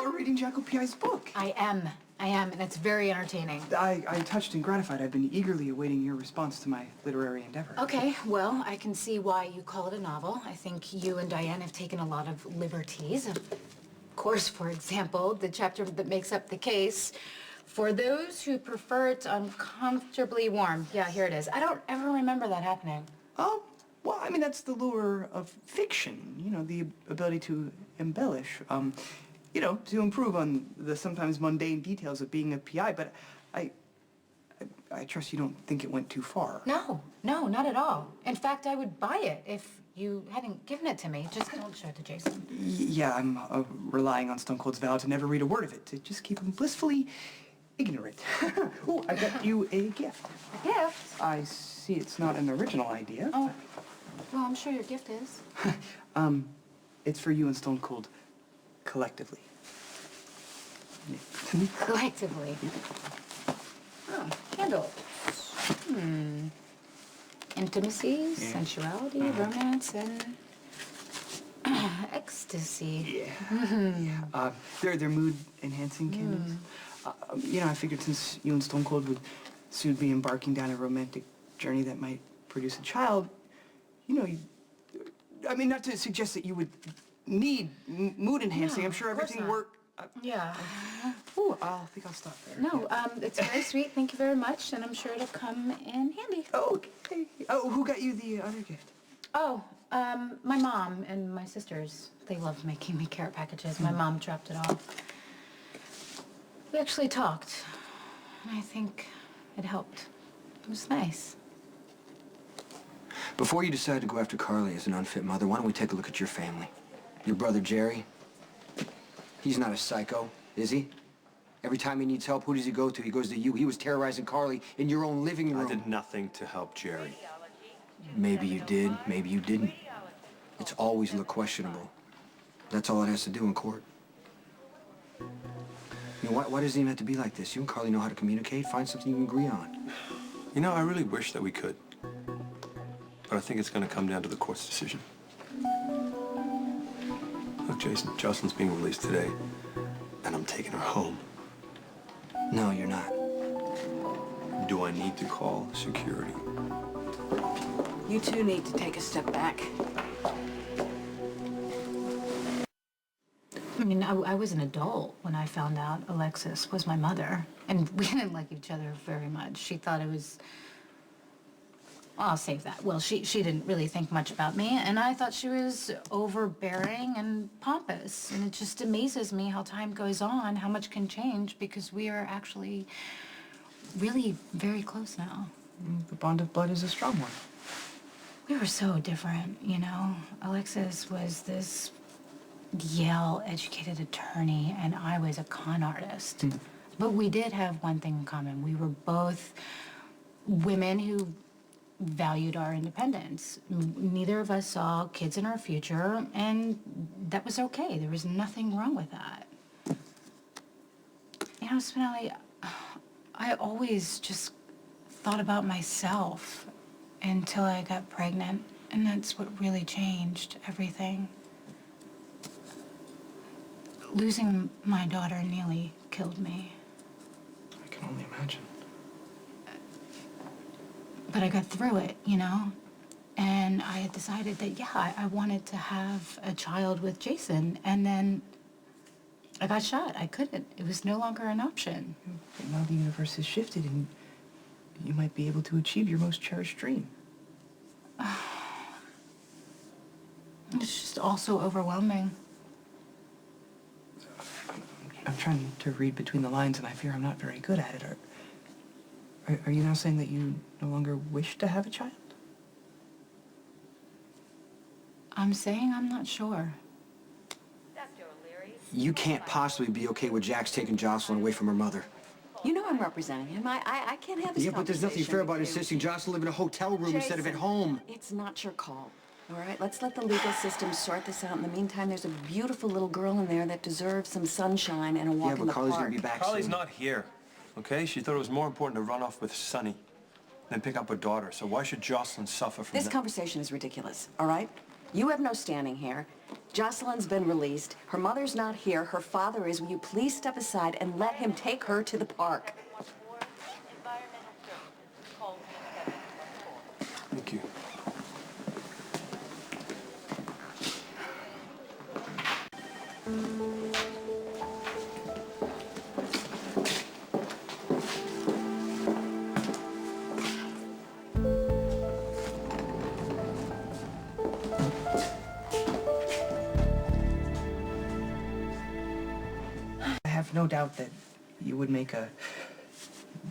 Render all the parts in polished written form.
are reading Jackal P.I.'s book. I am, and it's very entertaining. I'm touched and gratified. I've been eagerly awaiting your response to my literary endeavor. Okay, well, I can see why you call it a novel. I think you and Diane have taken a lot of liberties. Of course, for example, the chapter that makes up the case, for those who prefer it uncomfortably warm. Yeah, here it is. I don't ever remember that happening. Well, I mean, that's the lure of fiction, you know, the ability to embellish, you know, to improve on the sometimes mundane details of being a PI, but I trust you don't think it went too far. No, not at all. In fact, I would buy it if you hadn't given it to me. Just don't show it to Jason. Yeah, I'm relying on Stone Cold's vow to never read a word of it, to just keep him blissfully ignorant. Oh, I got you a gift. A gift? I see it's not an original idea. Oh, well, I'm sure your gift is. It's for you and Stone Cold collectively. Collectively? Oh, candles. Intimacy, sensuality, romance, and ecstasy. Yeah. They're mood-enhancing candles. You know, I figured since you and Stone Cold would soon be embarking down a romantic journey that might produce a child, you know, I mean, not to suggest that you would need mood-enhancing. I'm sure everything worked. Yeah. Ooh, I think I'll stop there. No, it's very sweet. Thank you very much, and I'm sure it'll come in handy. Okay. Oh, who got you the other gift? Oh, my mom and my sisters. They loved making me care packages. My mom dropped it off. We actually talked, and I think it helped. It was nice. Before you decide to go after Carly as an unfit mother, why don't we take a look at your family? Your brother, Jerry, he's not a psycho, is he? Every time he needs help, who does he go to? He goes to you. He was terrorizing Carly in your own living room. I did nothing to help Jerry. Maybe you did, maybe you didn't. It's always look questionable. That's all it has to do in court. You know, why does it even have to be like this? You and Carly know how to communicate. Find something you can agree on. You know, I really wish that we could. But I think it's going to come down to the court's decision. Look, Jason, Jocelyn's being released today, and I'm taking her home. No, you're not. Do I need to call security? You two need to take a step back. I mean, I was an adult when I found out Alexis was my mother, and we didn't like each other very much. She thought it was... I'll save that. Well, she didn't really think much about me, and I thought she was overbearing and pompous. And it just amazes me how time goes on, how much can change, because we are actually really very close now. The bond of blood is a strong one. We were so different, you know. Alexis was this Yale-educated attorney, and I was a con artist. But we did have one thing in common. We were both women who valued our independence. Neither of us saw kids in our future, and that was okay. There was nothing wrong with that. You know, Spinelli, I always just thought about myself until I got pregnant, and that's what really changed everything. Losing my daughter nearly killed me. I can only imagine. But I got through it, you know? And I had decided that, yeah, I wanted to have a child with Jason. And then I got shot. I couldn't. It was no longer an option. But now the universe has shifted, and you might be able to achieve your most cherished dream. It's just all so overwhelming. I'm trying to read between the lines, and I fear I'm not very good at it. Are you now saying that you no longer wish to have a child? I'm saying I'm not sure. You can't possibly be okay with Jax taking Jocelyn away from her mother. You know I'm representing him. I can't have this Yeah, but there's nothing fair about conversation insisting Jocelyn live in a hotel room instead of at home. It's not your call. All right, let's let the legal system sort this out. In the meantime, there's a beautiful little girl in there that deserves some sunshine and a walk in the Carly's park. gonna be back Carly's soon. not here, okay? She thought it was more important to run off with Sonny than pick up her daughter. So why should Jocelyn suffer from This that? conversation is ridiculous, all right? You have no standing here, Jocelyn's been released. Her mother's not here. Her father is. Will you please step aside and let him take her to the park? Thank you. I have no doubt that you would make a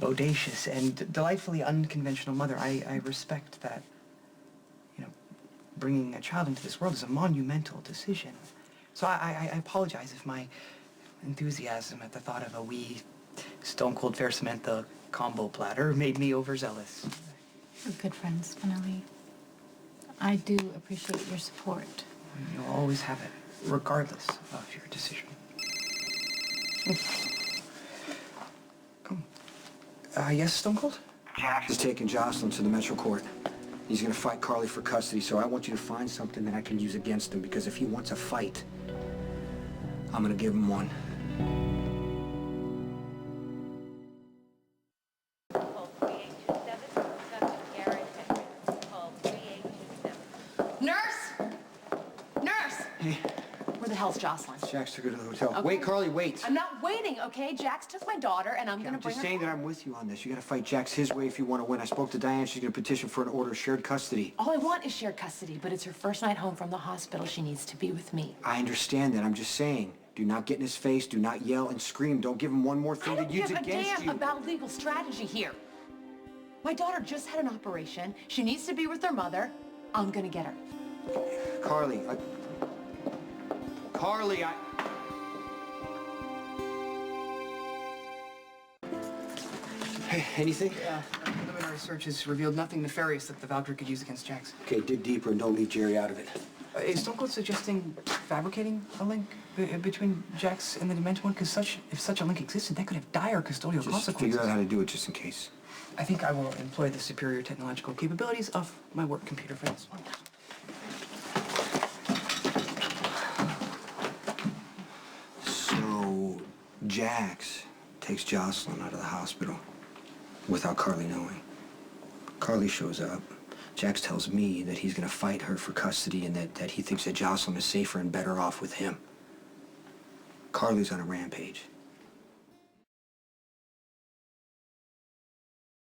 bodacious and delightfully unconventional mother. I respect that, bringing a child into this world is a monumental decision. So I apologize if my enthusiasm at the thought of a wee stone-cold fair Samantha combo platter made me overzealous. We're good friends, Finelli. I do appreciate your support. You'll always have it, regardless of your decision. Yes, Stone Cold? Jax is taking Jocelyn to the Metro Court. He's gonna fight Carly for custody, so I want you to find something that I can use against him, because if he wants a fight, I'm gonna give him one. Nurse! Nurse! Hey, Where the hell's Jocelyn? Jax took her to the hotel. Okay. Wait, Carly, wait. I'm not waiting, okay? Jax took my daughter, and I'm gonna I'm bring just her saying that home. I'm with you on this. You gotta fight Jax his way if you want to win. I spoke to Diane. She's gonna petition for an order of shared custody. All I want is shared custody, but it's her first night home from the hospital. She needs to be with me. I understand that. I'm just saying. Do not get in his face. Do not yell and scream. Don't give him one more I thing don't to use give a against damn you. about legal strategy here. My daughter just had an operation. She needs to be with her mother. I'm gonna get her. Carly, Carly, Hey, anything? preliminary search has revealed nothing nefarious that the Valkyrie could use against Jax. Okay, dig deeper and don't leave Jerry out of it. Is Stone Cold suggesting fabricating a link between Jax and the Demented One? Because if such a link existed, that could have dire custodial Just consequences. figure out how to do it just in case. I think I will employ the superior technological capabilities of my work computer for this one. So, Jax takes Jocelyn out of the hospital without Carly knowing. Carly shows up. Jax tells me that he's gonna fight her for custody and that he thinks that Jocelyn is safer and better off with him. Carly's on a rampage.